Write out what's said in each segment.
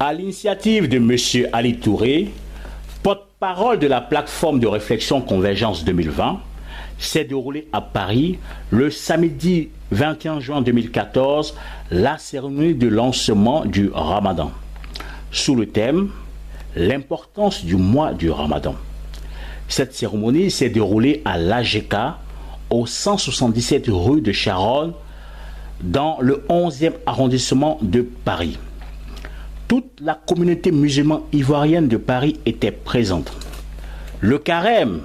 À l'initiative de M. Ali Touré, porte-parole de la plateforme de réflexion Convergence 2020, s'est déroulée à Paris le samedi 21 juin 2014 la cérémonie de lancement du Ramadan, sous le thème « L'importance du mois du Ramadan ». Cette cérémonie s'est déroulée à l'AGK, au 177 rue de Charonne, dans le 11e arrondissement de Paris. Toute la communauté musulmane ivoirienne de Paris était présente. Le carême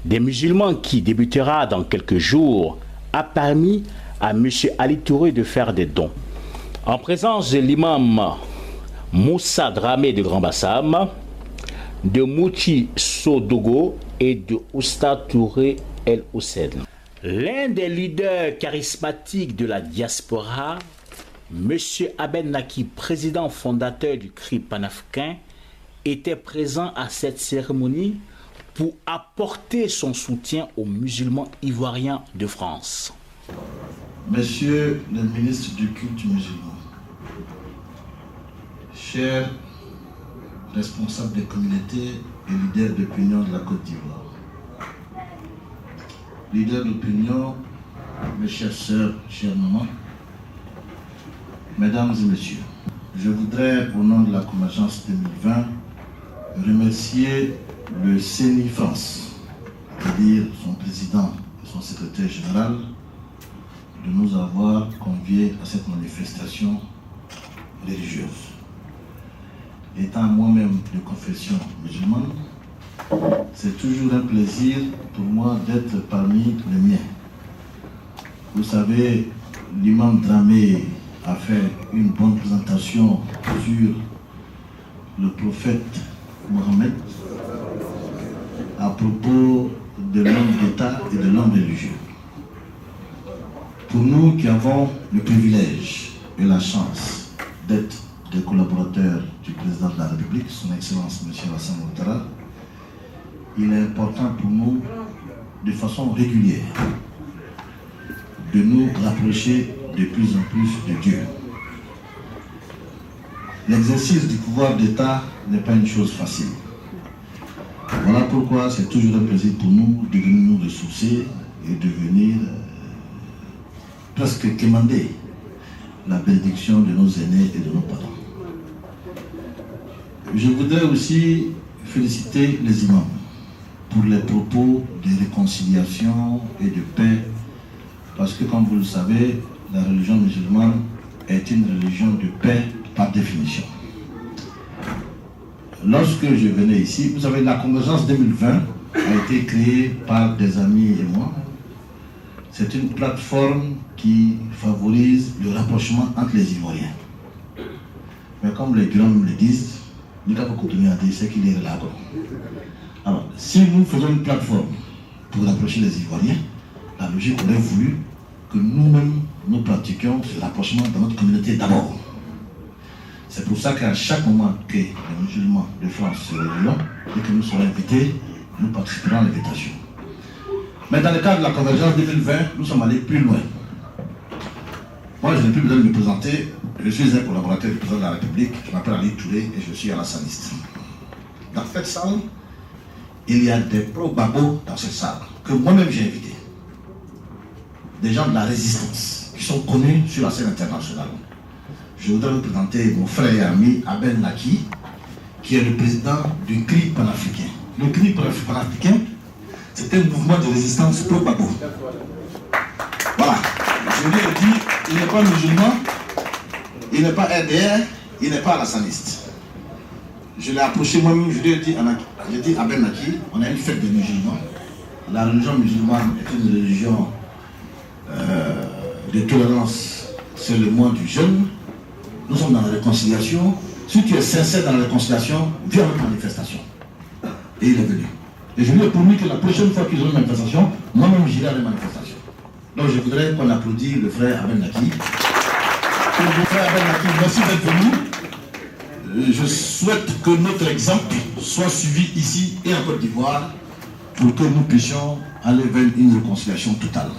des musulmans qui débutera dans quelques jours a permis à M. Ali Touré de faire des dons. En présence de l'imam Moussa Dramé de Grand Bassam, de Mouti Sodogo et de Oustad Touré El Hussein. L'un des leaders charismatiques de la diaspora, M. Abel Naki, président fondateur du CRI panafricain, était présent à cette cérémonie pour apporter son soutien aux musulmans ivoiriens de France. Monsieur le ministre du culte musulman, chers responsables des communautés et leaders d'opinion de la Côte d'Ivoire, leaders d'opinion, mes chères sœurs, chères mamans, mesdames et messieurs, je voudrais, au nom de la Convergence 2020, remercier le CENI France, c'est-à-dire son président et son secrétaire général, de nous avoir conviés à cette manifestation religieuse. Étant moi-même de confession musulmane, c'est toujours un plaisir pour moi d'être parmi les miens. Vous savez, l'imam Dramé a fait une bonne présentation sur le prophète Mohammed à propos de l'homme d'État et de l'homme religieux. Pour nous qui avons le privilège et la chance d'être des collaborateurs du président de la République, son Excellence M. Alassane Ouattara, il est important pour nous, de façon régulière, de nous rapprocher de plus en plus de Dieu. L'exercice du pouvoir d'État n'est pas une chose facile. Voilà pourquoi c'est toujours un plaisir pour nous de venir nous ressourcer et de venir presque quémander la bénédiction de nos aînés et de nos parents. Je voudrais aussi féliciter les imams pour les propos de réconciliation et de paix, parce que comme vous le savez, la religion musulmane est une religion de paix par définition. Lorsque je venais ici, vous savez, la Convergence 2020 a été créée par des amis et moi. C'est une plateforme qui favorise le rapprochement entre les Ivoiriens. Mais comme les grands le disent, nous devons continuer à dire ce qu'il est là. Alors, si nous faisons une plateforme pour rapprocher les Ivoiriens, la logique aurait voulu que nous-mêmes, nous pratiquions ce rapprochement dans notre communauté d'abord. C'est pour ça qu'à chaque moment que les musulmans de France se réuniront et que nous serons invités, nous participerons à l'invitation. Mais dans le cadre de la Convergence 2020, nous sommes allés plus loin. Moi, je n'ai plus besoin de me présenter. Je suis un collaborateur du président de la République. Je m'appelle Ali Touré et je suis alassaniste. Dans cette salle, il y a des pro-babos dans cette salle que moi-même j'ai invités. Des gens de la résistance qui sont connus sur la scène internationale. Je voudrais vous présenter mon frère et ami Abel Naki, qui est le président du CRI panafricain. Le CRI panafricain, c'est un mouvement de résistance pro-babo. Voilà. Je lui ai dit, il n'est pas musulman, il n'est pas RDR, il n'est pas alassaniste. Je l'ai approché moi-même, je lui ai dit, j'ai dit à Ben Naki, on a une fête des musulmans. La religion musulmane est une religion de tolérance, c'est le mois du jeûne. Nous sommes dans la réconciliation. Si tu es sincère dans la réconciliation, viens à notre manifestation. Et il est venu. Et je lui ai promis que la prochaine fois qu'ils auront une manifestation, moi-même j'irai à la manifestation. Donc je voudrais qu'on applaudisse le frère Abel Naki. Le frère Abel Naki, merci d'être venu. Je souhaite que notre exemple soit suivi ici et en Côte d'Ivoire pour que nous puissions aller vers une réconciliation totale.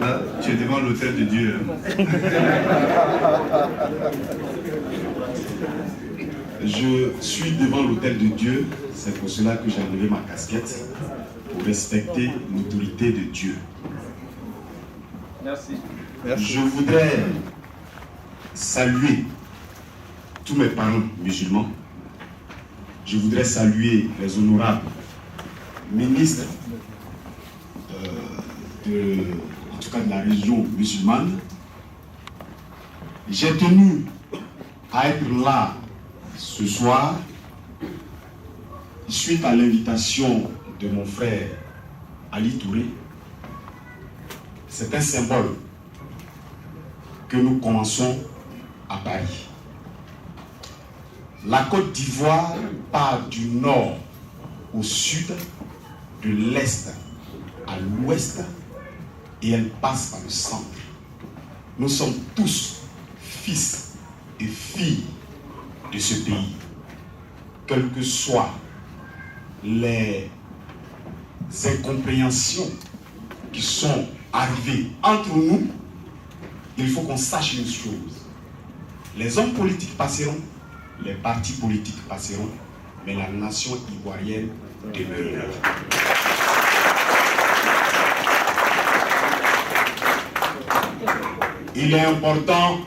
Là, tu es devant l'autel de Dieu. Je suis devant l'autel de Dieu, c'est pour cela que j'ai enlevé ma casquette, pour respecter l'autorité de Dieu. Merci. Je voudrais saluer tous mes parents musulmans. Je voudrais saluer les honorables ministres en tout cas de la région musulmane. J'ai tenu à être là ce soir suite à l'invitation de mon frère Ali Touré. C'est un symbole que nous commençons à Paris. La Côte d'Ivoire part du nord au sud, de l'est à l'ouest, et elle passe par le centre. Nous sommes tous fils et filles de ce pays. Quelles que soient les incompréhensions qui sont arrivées entre nous, il faut qu'on sache une chose. Les hommes politiques passeront, les partis politiques passeront, mais la nation ivoirienne demeurera. Il est important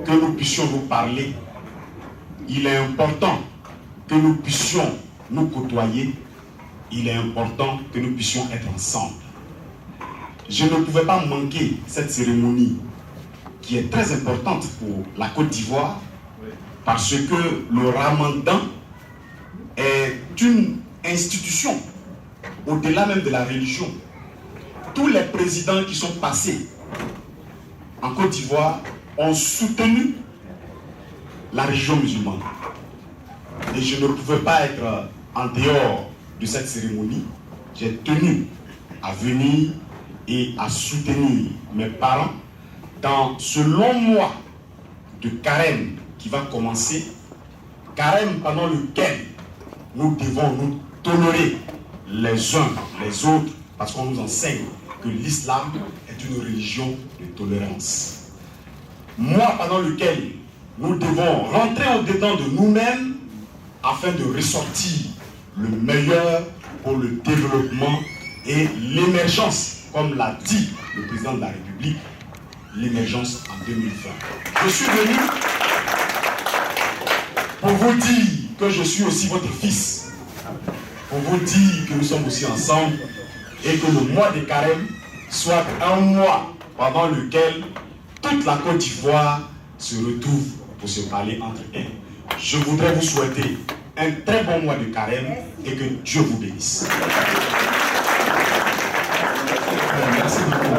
que nous puissions nous parler. Il est important que nous puissions nous côtoyer. Il est important que nous puissions être ensemble. Je ne pouvais pas manquer cette cérémonie qui est très importante pour la Côte d'Ivoire parce que le Ramadan est une institution au-delà même de la religion. Tous les présidents qui sont passés en Côte d'Ivoire ont soutenu la religion musulmane. Et je ne pouvais pas être en dehors de cette cérémonie. J'ai tenu à venir et à soutenir mes parents dans ce long mois de carême qui va commencer. Carême pendant lequel nous devons nous tolérer les uns les autres parce qu'on nous enseigne que l'islam est une religion de tolérance. Mois pendant lequel nous devons rentrer au-dedans de nous-mêmes afin de ressortir le meilleur pour le développement et l'émergence, comme l'a dit le président de la République, l'émergence en 2020. Je suis venu pour vous dire que je suis aussi votre fils, pour vous dire que nous sommes aussi ensemble et que le mois de carême soit un mois pendant lequel toute la Côte d'Ivoire se retrouve pour se parler entre elles. Je voudrais vous souhaiter un très bon mois de carême et que Dieu vous bénisse. Merci beaucoup.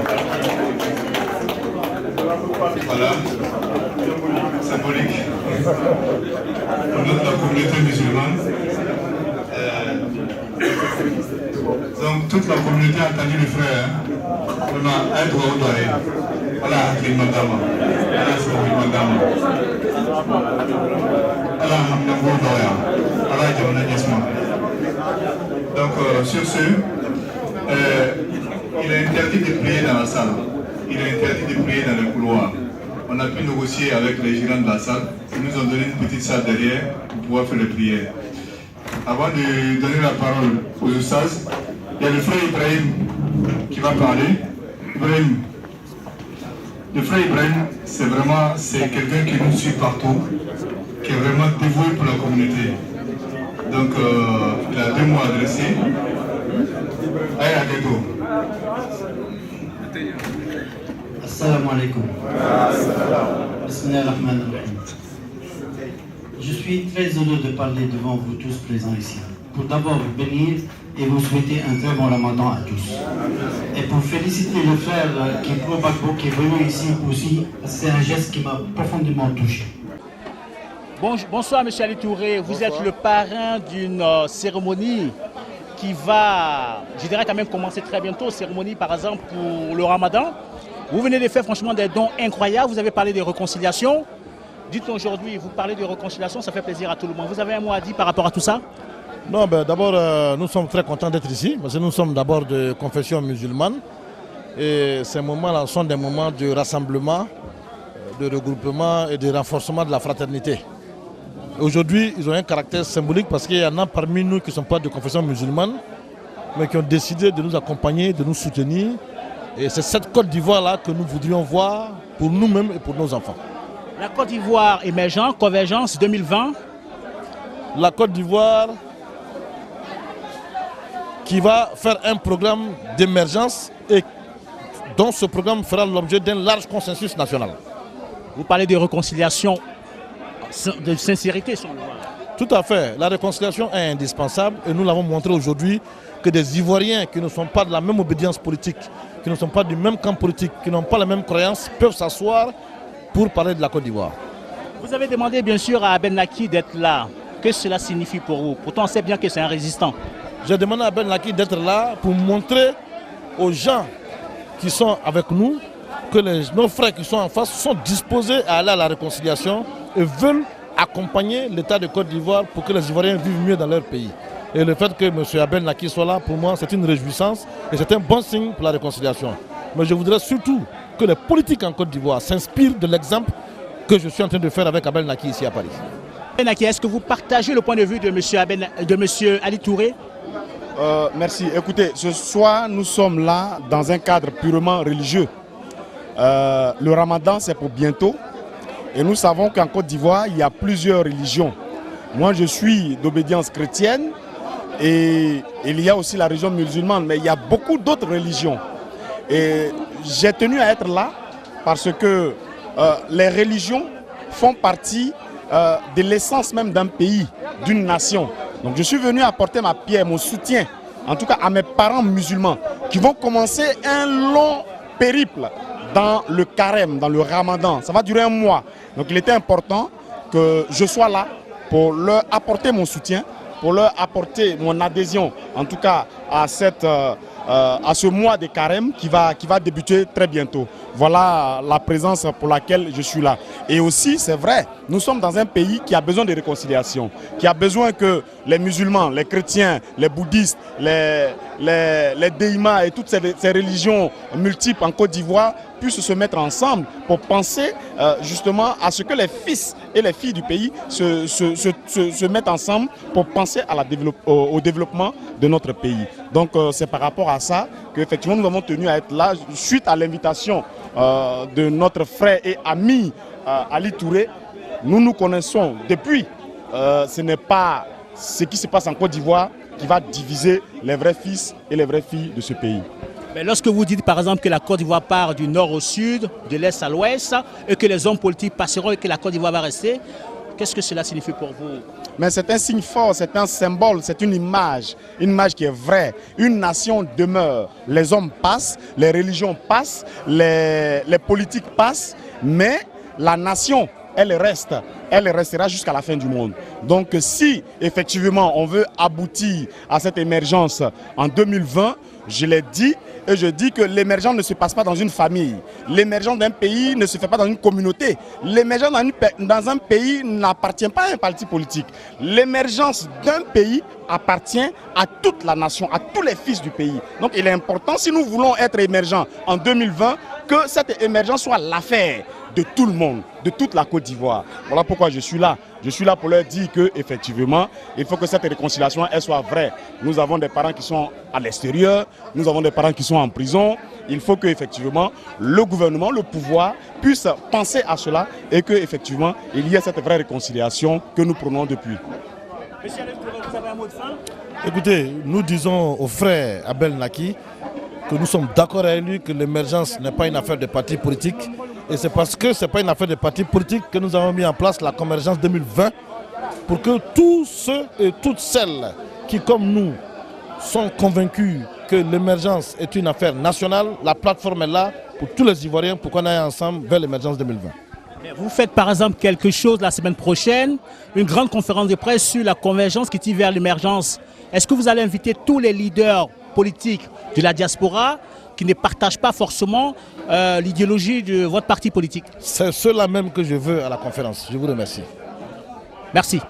Voilà, symbolique. Au nom de la communauté musulmane, donc toute la communauté a entendu le frère. On a un droit au doyen. Voilà, les madame. Voilà, c'est le madame. Voilà, Hamnambo doyen. Voilà, Jamana Niasma. Donc, sur ce, il est interdit de prier dans la salle. Il est interdit de prier dans le couloir. On a pu négocier avec les gérants de la salle. Ils nous ont donné une petite salle derrière pour pouvoir faire les prières. Avant de donner la parole aux ustaz, il y a le frère Ibrahim qui va parler. Ibrahim. Le frère Ibrahim, c'est quelqu'un qui nous suit partout, qui est vraiment dévoué pour la communauté. Donc, il a 2 mots adressés. Aïe, Adedo. Assalamu alaikum. Bismillahirrahmanirrahim. Je suis très heureux de parler devant vous tous présents ici. Pour d'abord vous bénir et vous souhaiter un très bon ramadan à tous. Et pour féliciter le frère Kipro Bakbo qui est venu ici aussi, c'est un geste qui m'a profondément touché. Bonsoir M. Ali Touré, vous êtes le parrain d'une cérémonie qui va, je dirais quand même commencer très bientôt, cérémonie par exemple pour le ramadan. Vous venez de faire franchement des dons incroyables, vous avez parlé de réconciliation. Dites-nous aujourd'hui, vous parlez de réconciliation, ça fait plaisir à tout le monde. Vous avez un mot à dire par rapport à tout ça? Non, d'abord, nous sommes très contents d'être ici, parce que nous sommes d'abord de confession musulmane. Et ces moments-là sont des moments de rassemblement, de regroupement et de renforcement de la fraternité. Aujourd'hui, ils ont un caractère symbolique parce qu'il y en a parmi nous qui ne sont pas de confession musulmane, mais qui ont décidé de nous accompagner, de nous soutenir. Et c'est cette Côte d'Ivoire-là que nous voudrions voir pour nous-mêmes et pour nos enfants. La Côte d'Ivoire émergente, Convergence 2020. La Côte d'Ivoire qui va faire un programme d'émergence et dont ce programme fera l'objet d'un large consensus national. Vous parlez de réconciliation, de sincérité sur le voie. Tout à fait. La réconciliation est indispensable et nous l'avons montré aujourd'hui que des Ivoiriens qui ne sont pas de la même obédience politique, qui ne sont pas du même camp politique, qui n'ont pas la même croyance, peuvent s'asseoir pour parler de la Côte d'Ivoire. Vous avez demandé bien sûr à Ben Laki d'être là. Qu'est-ce que cela signifie pour vous? Pourtant on sait bien que c'est un résistant. J'ai demandé à Ben Laki d'être là pour montrer aux gens qui sont avec nous que nos frères qui sont en face sont disposés à aller à la réconciliation et veulent accompagner l'État de Côte d'Ivoire pour que les Ivoiriens vivent mieux dans leur pays. Et le fait que M. Abel Laki soit là, pour moi, c'est une réjouissance et c'est un bon signe pour la réconciliation. Mais je voudrais surtout que les politiques en Côte d'Ivoire s'inspirent de l'exemple que je suis en train de faire avec Abel Laki ici à Paris. Abel Laki, est-ce que vous partagez le point de vue de M. Ali Touré? Merci. Écoutez, ce soir, nous sommes là dans un cadre purement religieux. Le ramadan, c'est pour bientôt. Et nous savons qu'en Côte d'Ivoire, il y a plusieurs religions. Moi, je suis d'obédience chrétienne et il y a aussi la religion musulmane, mais il y a beaucoup d'autres religions. Et j'ai tenu à être là parce que les religions font partie de l'essence même d'un pays, d'une nation. Donc je suis venu apporter ma pierre, mon soutien, en tout cas à mes parents musulmans, qui vont commencer un long périple dans le carême, dans le ramadan. Ça va durer un mois. Donc il était important que je sois là pour leur apporter mon soutien, pour leur apporter mon adhésion, en tout cas à ce mois de carême qui va débuter très bientôt. Voilà la présence pour laquelle je suis là. Et aussi, c'est vrai, nous sommes dans un pays qui a besoin de réconciliation, qui a besoin que les musulmans, les chrétiens, les bouddhistes, les déimas et toutes ces religions multiples en Côte d'Ivoire puissent se mettre ensemble pour penser justement à ce que les fils et les filles du pays se mettent ensemble pour penser au développement de notre pays. Donc c'est par rapport à ça qu'effectivement nous avons tenu à être là suite à l'invitation de notre frère et ami Ali Touré. Nous nous connaissons depuis. Ce n'est pas ce qui se passe en Côte d'Ivoire qui va diviser les vrais fils et les vraies filles de ce pays. Mais lorsque vous dites par exemple que la Côte d'Ivoire part du nord au sud, de l'est à l'ouest, et que les hommes politiques passeront et que la Côte d'Ivoire va rester, qu'est-ce que cela signifie pour vous? Mais c'est un signe fort, c'est un symbole, c'est une image qui est vraie. Une nation demeure. Les hommes passent, les religions passent, les politiques passent, mais la nation, elle restera jusqu'à la fin du monde. Donc si effectivement on veut aboutir à cette émergence en 2020, je l'ai dit et je dis que l'émergence ne se passe pas dans une famille. L'émergence d'un pays ne se fait pas dans une communauté. L'émergence dans un pays n'appartient pas à un parti politique. L'émergence d'un pays appartient à toute la nation, à tous les fils du pays. Donc il est important, si nous voulons être émergents en 2020, que cette émergence soit l'affaire de tout le monde, de toute la Côte d'Ivoire. Voilà pourquoi je suis là. Je suis là pour leur dire qu'effectivement, il faut que cette réconciliation elle soit vraie. Nous avons des parents qui sont à l'extérieur, nous avons des parents qui sont en prison. Il faut qu'effectivement, le gouvernement, le pouvoir puisse penser à cela et qu'effectivement, il y ait cette vraie réconciliation que nous prenons depuis. Monsieur Alain Touré, vous avez un mot de fin? Écoutez, nous disons au frère Abel Laki que nous sommes d'accord avec lui que l'émergence n'est pas une affaire de partis politiques. Et c'est parce que ce n'est pas une affaire de partis politiques que nous avons mis en place la Convergence 2020 pour que tous ceux et toutes celles qui, comme nous, sont convaincus que l'émergence est une affaire nationale, la plateforme est là pour tous les Ivoiriens pour qu'on aille ensemble vers l'émergence 2020. Vous faites par exemple quelque chose la semaine prochaine, une grande conférence de presse sur la convergence qui tire vers l'émergence. Est-ce que vous allez inviter tous les leaders politiques de la diaspora qui ne partagent pas forcément l'idéologie de votre parti politique? C'est cela même que je veux à la conférence. Je vous remercie. Merci.